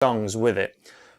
songs with it.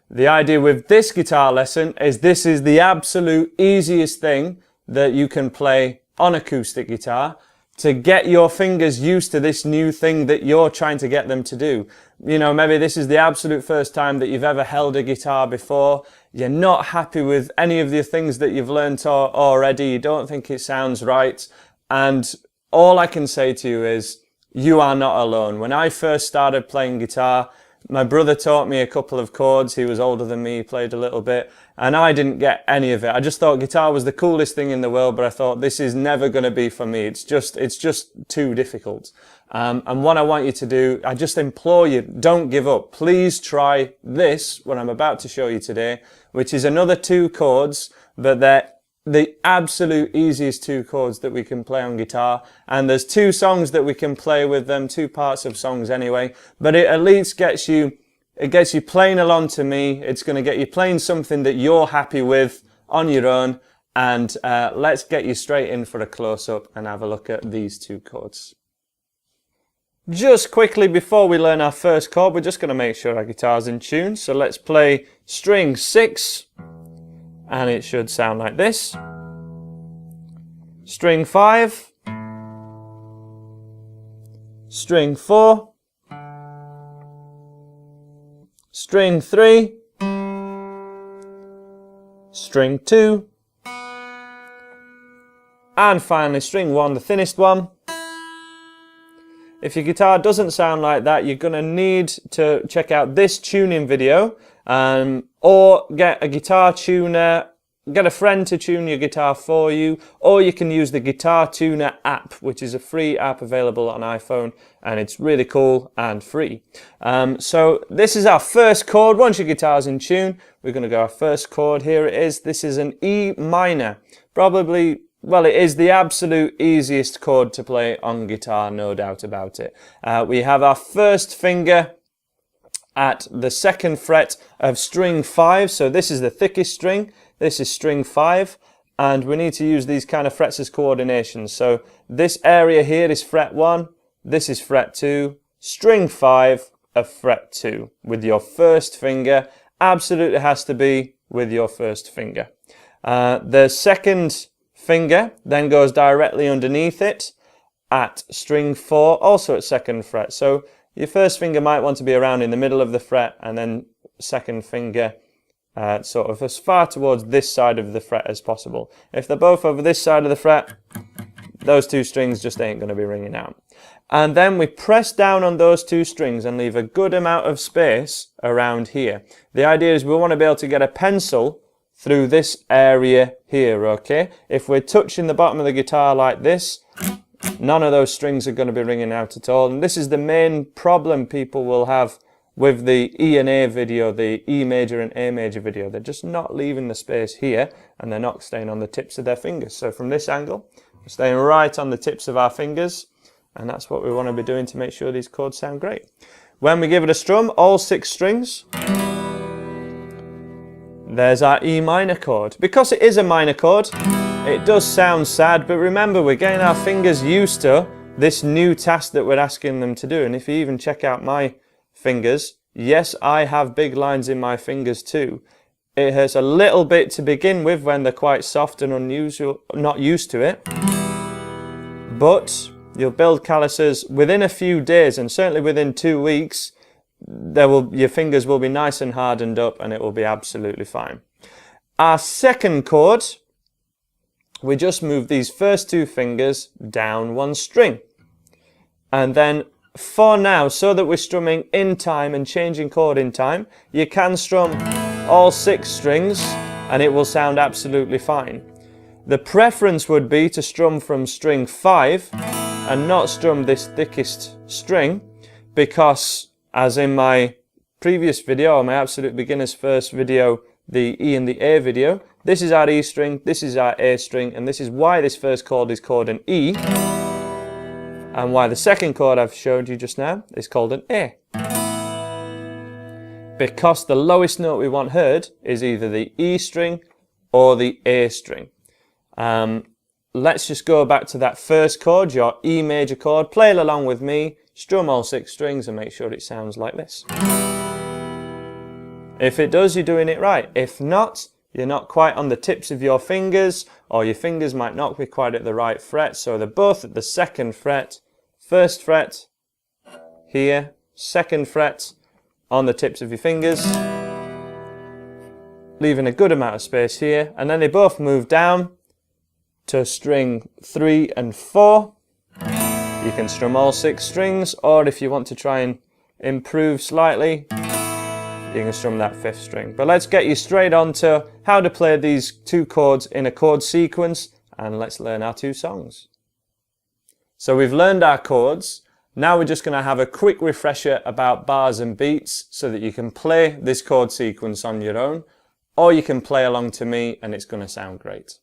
The idea with this guitar lesson is this is the absolute easiest thing that you can play on acoustic guitar to get your fingers used to this new thing that you're trying to get them to do. You know, maybe this is the absolute first time that you've ever held a guitar before. You're not happy with any of the things that you've learnt already. You don't think it sounds right. And all I can say to you is, you are not alone. When I first started playing guitar, my brother taught me a couple of chords. He was older than me, he played a little bit, and I didn't get any of it. I just thought guitar was the coolest thing in the world, but I thought this is never going to be for me. It's just too difficult. And what I want you to do, I just implore you, don't give up. Please try this, what I'm about to show you today, which is another 2 chords, but they're the absolute easiest 2 chords that we can play on guitar, and there's 2 songs that we can play with them, 2 parts of songs anyway, but it at least gets you playing along to me. It's going to get you playing something that you're happy with on your own, and let's get you straight in for a close-up and have a look at these 2 chords. Just quickly before we learn our first chord, we're just going to make sure our guitar's in tune, so let's play string 6. And it should sound like this. String 5, string 4, string 3, string 2, and finally string 1, the thinnest one. If your guitar doesn't sound like that, you're going to need to check out this tuning video, or get a guitar tuner, get a friend to tune your guitar for you, or you can use the Guitar Tuner app, which is a free app available on iPhone, and it's really cool and free. So this is our first chord. Once your guitar's in tune, we're going to go our first chord. Here it is. This is an E minor. Probably, well, it is the absolute easiest chord to play on guitar, no doubt about it. We have our first finger at the 2nd fret of string 5, so this is the thickest string, this is string 5, and we need to use these kind of frets as coordination. So this area here is fret 1, this is fret 2, string 5 of fret 2 with your first finger. Absolutely has to be with your first finger. The second finger then goes directly underneath it at string 4, also at 2nd fret. So your first finger might want to be around in the middle of the fret, and then second finger sort of as far towards this side of the fret as possible. If they're both over this side of the fret, those 2 strings just ain't going to be ringing out. And then we press down on those 2 strings and leave a good amount of space around here. The idea is we want to be able to get a pencil through this area here, okay? If we're touching the bottom of the guitar like this, none of those strings are going to be ringing out at all. And this is the main problem people will have with the E and A video, the E major and A major video. They're just not leaving the space here, and they're not staying on the tips of their fingers. So from this angle, we're staying right on the tips of our fingers, and that's what we want to be doing to make sure these chords sound great. When we give it a strum, all 6 strings, there's our E minor chord. Because it is a minor chord, it does sound sad, but remember, we're getting our fingers used to this new task that we're asking them to do. And if you even check out my fingers, yes, I have big lines in my fingers too. It hurts a little bit to begin with when they're quite soft and unusual, not used to it. But you'll build calluses within a few days, and certainly within 2 weeks, your fingers will be nice and hardened up, and it will be absolutely fine. Our second chord, we just move these first 2 fingers down 1 string. And then for now, so that we're strumming in time and changing chord in time, you can strum all 6 strings and it will sound absolutely fine. The preference would be to strum from string 5 and not strum this thickest string, because as in my previous video, or my Absolute Beginner's first video, the E and the A video, this is our E string, this is our A string, and this is why this first chord is called an E, and why the second chord I've showed you just now is called an A. Because the lowest note we want heard is either the E string or the A string. Let's just go back to that first chord, your E major chord. Play it along with me, strum all 6 strings and make sure it sounds like this. If it does, you're doing it right. If not, you're not quite on the tips of your fingers, or your fingers might not be quite at the right fret. So they're both at the 2nd fret, 1st fret here, 2nd fret on the tips of your fingers, leaving a good amount of space here, and then they both move down to string 3 and 4. You can strum all 6 strings, or if you want to try and improve slightly, you can strum that 5th string. But let's get you straight on to how to play these 2 chords in a chord sequence, and let's learn our 2 songs. So we've learned our chords. Now we're just going to have a quick refresher about bars and beats so that you can play this chord sequence on your own, or you can play along to me and it's going to sound great.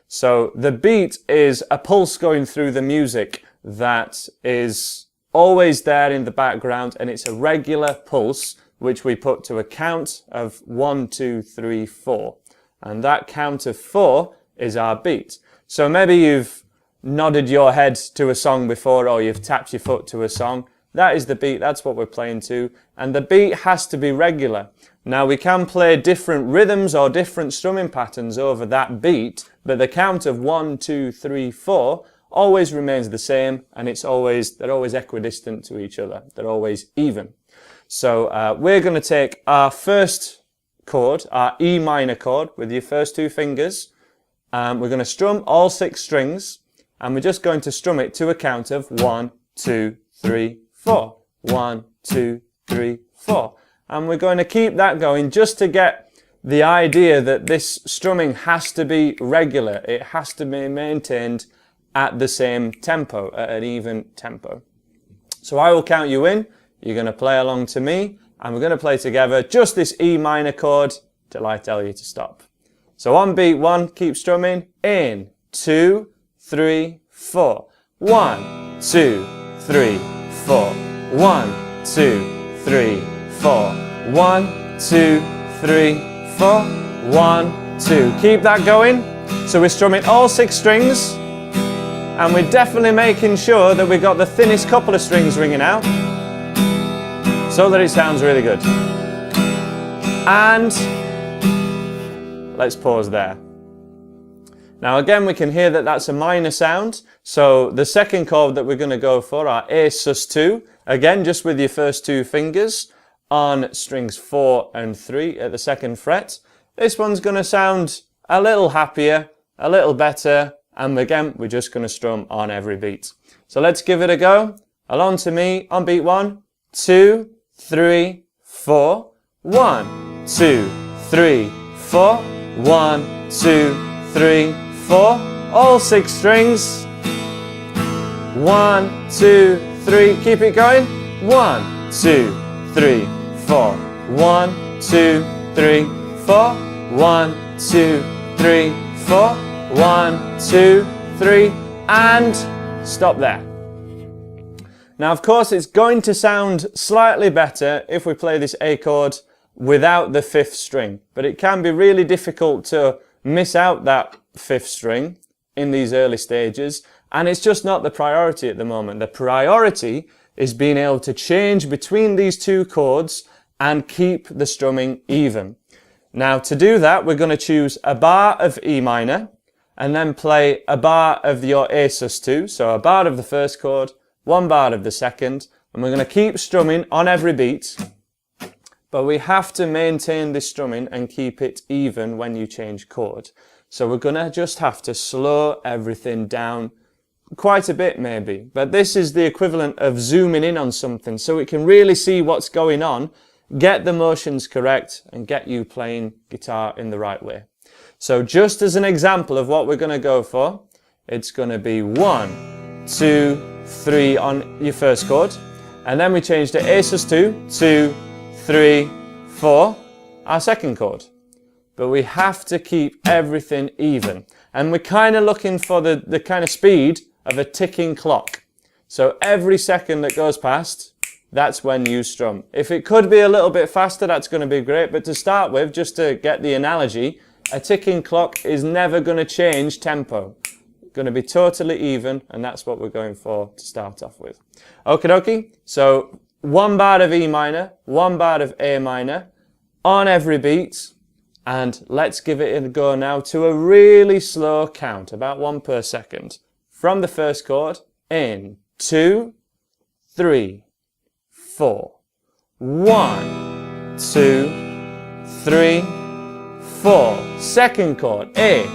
So the beat is a pulse going through the music that is always there in the background, and it's a regular pulse which we put to a count of 1, 2, 3, 4. And that count of 4 is our beat. So maybe you've nodded your head to a song before, or you've tapped your foot to a song. That is the beat, that's what we're playing to. And the beat has to be regular. Now we can play different rhythms or different strumming patterns over that beat, but the count of 1, 2, 3, 4 always remains the same, and they're always equidistant to each other. They're always even. So we're going to take our first chord, our E minor chord, with your first 2 fingers. We're going to strum all 6 strings, and we're just going to strum it to a count of 1, 2, 3, 4. 1, 2, 3, 4. And we're going to keep that going just to get the idea that this strumming has to be regular. It has to be maintained at the same tempo, at an even tempo. So I will count you in. You're going to play along to me, and we're going to play together just this E minor chord till I tell you to stop. So on beat 1, keep strumming. In, 2, 3, 4. 1, 2, 3, 4. 1, 2, 3, 4. 1, 2, 3, 4. 1, 2. Keep that going. So we're strumming all 6 strings, and we're definitely making sure that we've got the thinnest couple of strings ringing out, so that it sounds really good. And let's pause there. Now again, we can hear that that's a minor sound. So the second chord that we're going to go for, our A sus2, again, just with your first 2 fingers on strings 4 and 3 at the 2nd fret. This one's going to sound a little happier, a little better, and again, we're just going to strum on every beat. So let's give it a go. Along to me on beat 1, 2, 3, 4. 1, 2, 3, 4. 1, 2, 3, 4. All 6 strings. 1, 2, 3. Keep it going. 1, 2, 3, 4. 1, 2, 3, 4. 1, 2, 3, 4. 1, 2, 3, and stop there. Now, of course, it's going to sound slightly better if we play this A chord without the 5th string, but it can be really difficult to miss out that 5th string in these early stages, and it's just not the priority at the moment. The priority is being able to change between these 2 chords and keep the strumming even. Now, to do that, we're going to choose a bar of E minor, and then play a bar of your A sus2, so a bar of the first chord, 1 bar of the second, and we're going to keep strumming on every beat, but we have to maintain this strumming and keep it even when you change chord. So we're going to just have to slow everything down quite a bit maybe, but this is the equivalent of zooming in on something so we can really see what's going on, get the motions correct, and get you playing guitar in the right way. So just as an example of what we're going to go for, it's going to be 1, 2, 3 on your first chord, and then we change to A sus2, 2, 3, 4, our second chord. But we have to keep everything even, and we're kind of looking for the kind of speed of a ticking clock. So every second that goes past, that's when you strum. If it could be a little bit faster, that's going to be great, but to start with, just to get the analogy, a ticking clock is never going to change tempo. It's going to be totally even, and that's what we're going for to start off with. Okie dokie, so 1 bar of E minor, 1 bar of A minor, on every beat. And let's give it a go now to a really slow count, about 1 per second. From the first chord, in 2, 3, 4. 1, 2, 3, 4. Second chord, A,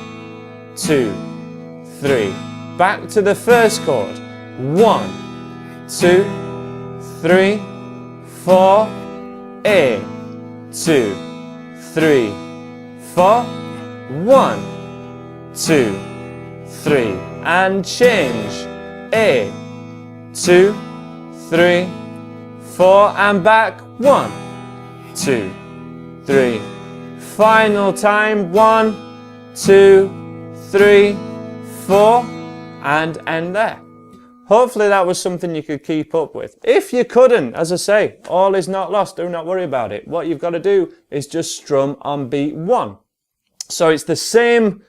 2, 3. Back to the first chord. 1, 2, 3, 4. A, 2, 3, 4. 1, 2, 3. And change. A, 2, 3, 4. And back. 1, 2, 3. Final time. 1, 2, 3, 4. And end there. Hopefully that was something you could keep up with. If you couldn't, as I say, all is not lost. Do not worry about it. What you've got to do is just strum on beat 1. So it's the same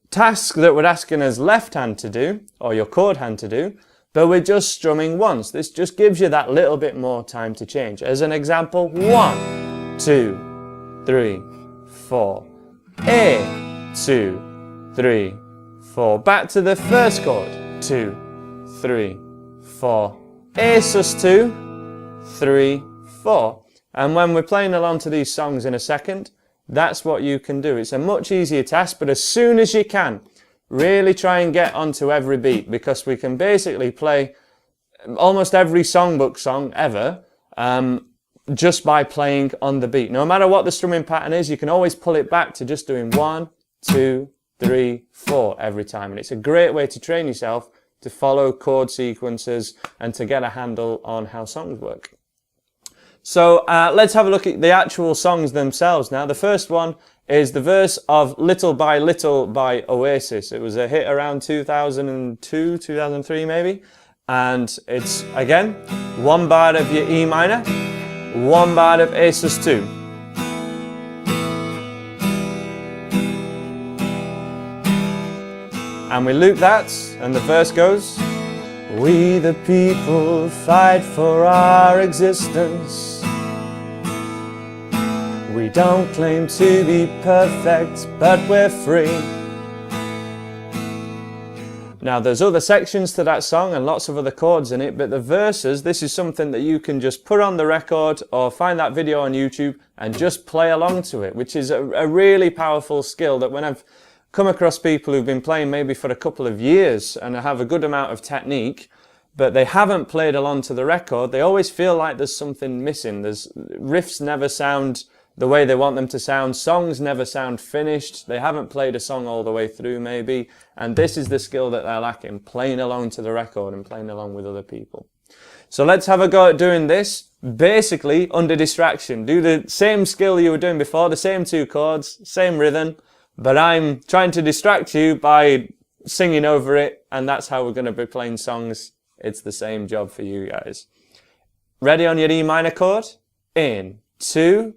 task that we're asking us left hand to do, or your chord hand to do, but we're just strumming once. This just gives you that little bit more time to change. As an example, 1, 2, 3, 4. A, 2, 3, 4. Back to the first chord. 2, 3, 4. A sus2, 3, 4. And when we're playing along to these songs in a second, that's what you can do. It's a much easier task, but as soon as you can, really try and get onto every beat, because we can basically play almost every songbook song ever just by playing on the beat. No matter what the strumming pattern is, you can always pull it back to just doing 1, 2, 3, 4 every time. And it's a great way to train yourself to follow chord sequences and to get a handle on how songs work. So let's have a look at the actual songs themselves now. The first one is the verse of Little by Little by Oasis. It was a hit around 2002, 2003 maybe. And it's, again, 1 bar of your E minor, 1 bar of A sus2. And we loop that, and the verse goes, we the people fight for our existence. We don't claim to be perfect, but we're free. Now there's other sections to that song and lots of other chords in it, but the verses, this is something that you can just put on the record or find that video on YouTube and just play along to it, which is a really powerful skill that when I've come across people who've been playing maybe for a couple of years and have a good amount of technique, but they haven't played along to the record, they always feel like there's something missing. Riffs never sound the way they want them to sound, songs never sound finished, they haven't played a song all the way through maybe, and this is the skill that they're lacking, playing along to the record and playing along with other people. So let's have a go at doing this, basically under distraction. Do the same skill you were doing before, the same 2 chords, same rhythm, but I'm trying to distract you by singing over it, and that's how we're going to be playing songs. It's the same job for you guys. Ready on your E minor chord? In 2,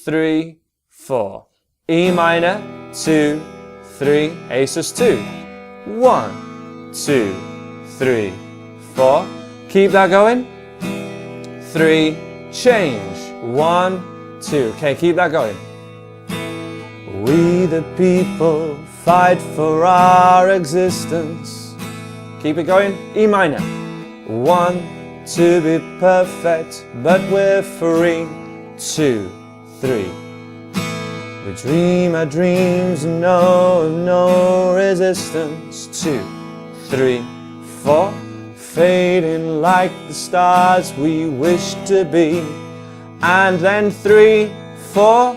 3, 4. E minor, 2, 3, A sus2. 1, 2, 3, 4. Keep that going. 3, change. 1, 2. Okay, keep that going. We the people fight for our existence. Keep it going. E minor. 1, to be perfect, but we're free. 2, 3. We dream our dreams and know no resistance. 2, 3, 4. Fading like the stars we wish to be. And then 3, 4.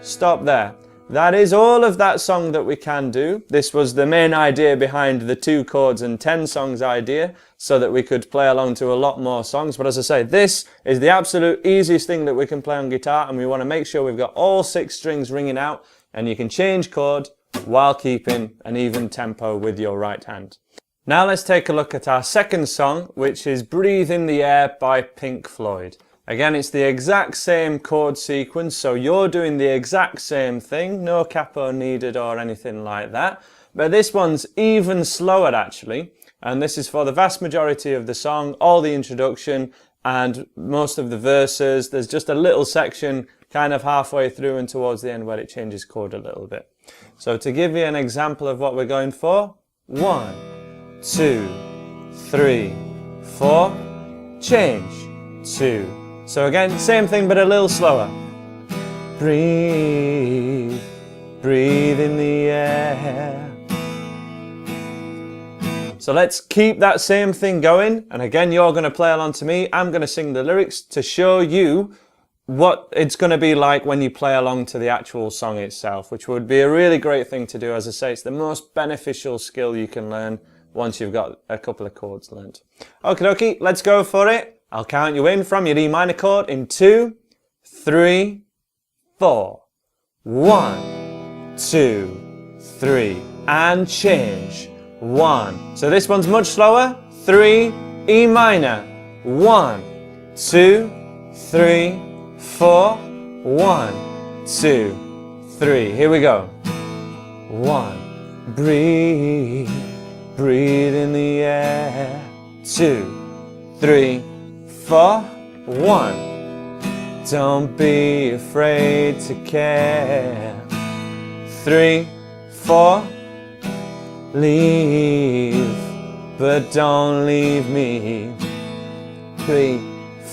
Stop there. That is all of that song that we can do. This was the main idea behind the 2 chords and 10 songs idea, so that we could play along to a lot more songs. But as I say, this is the absolute easiest thing that we can play on guitar, and we want to make sure we've got all 6 strings ringing out, and you can change chord while keeping an even tempo with your right hand. Now let's take a look at our second song, which is Breathe in the Air by Pink Floyd. Again, it's the exact same chord sequence, so you're doing the exact same thing, no capo needed or anything like that. But this one's even slower actually, and this is for the vast majority of the song, all the introduction and most of the verses. There's just a little section kind of halfway through and towards the end where it changes chord a little bit. So to give you an example of what we're going for, 1, 2, 3, 4, change, 2. So again, same thing but a little slower. Breathe, breathe in the air. So let's keep that same thing going, and again you're going to play along to me. I'm going to sing the lyrics to show you what it's going to be like when you play along to the actual song itself, which would be a really great thing to do. As I say, it's the most beneficial skill you can learn once you've got a couple of chords learned. Okie dokie, let's go for it. I'll count you in from your E minor chord in 2, 3, 4. 1, 2, 3, and change. 1. So this one's much slower. 3, E minor. 1, 2, 3, 4. 1, 2, 3. Here we go. 1. Breathe, breathe in the air. 2, 3, 4. 1. Don't be afraid to care. 3, 4. Leave, but don't leave me. 3,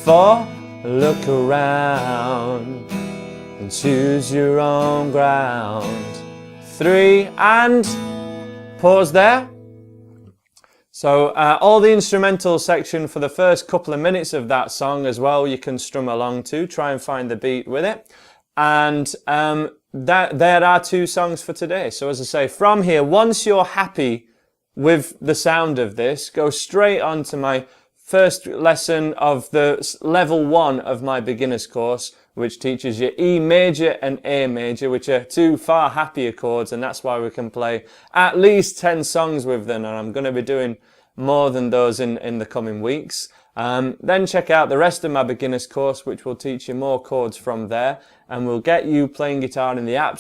4. Look around and choose your own ground. 3, and pause there. So all the instrumental section for the first couple of minutes of that song as well, you can strum along to, try and find the beat with it. And there are 2 songs for today. So as I say, from here, once you're happy with the sound of this, go straight on to my first lesson of the level 1 of my beginner's course, which teaches you E major and A major, which are 2 far happier chords, and that's why we can play at least 10 songs with them, and I'm going to be doing more than those in the coming weeks. Then check out the rest of my beginner's course, which will teach you more chords from there, and will get you playing guitar in the absolute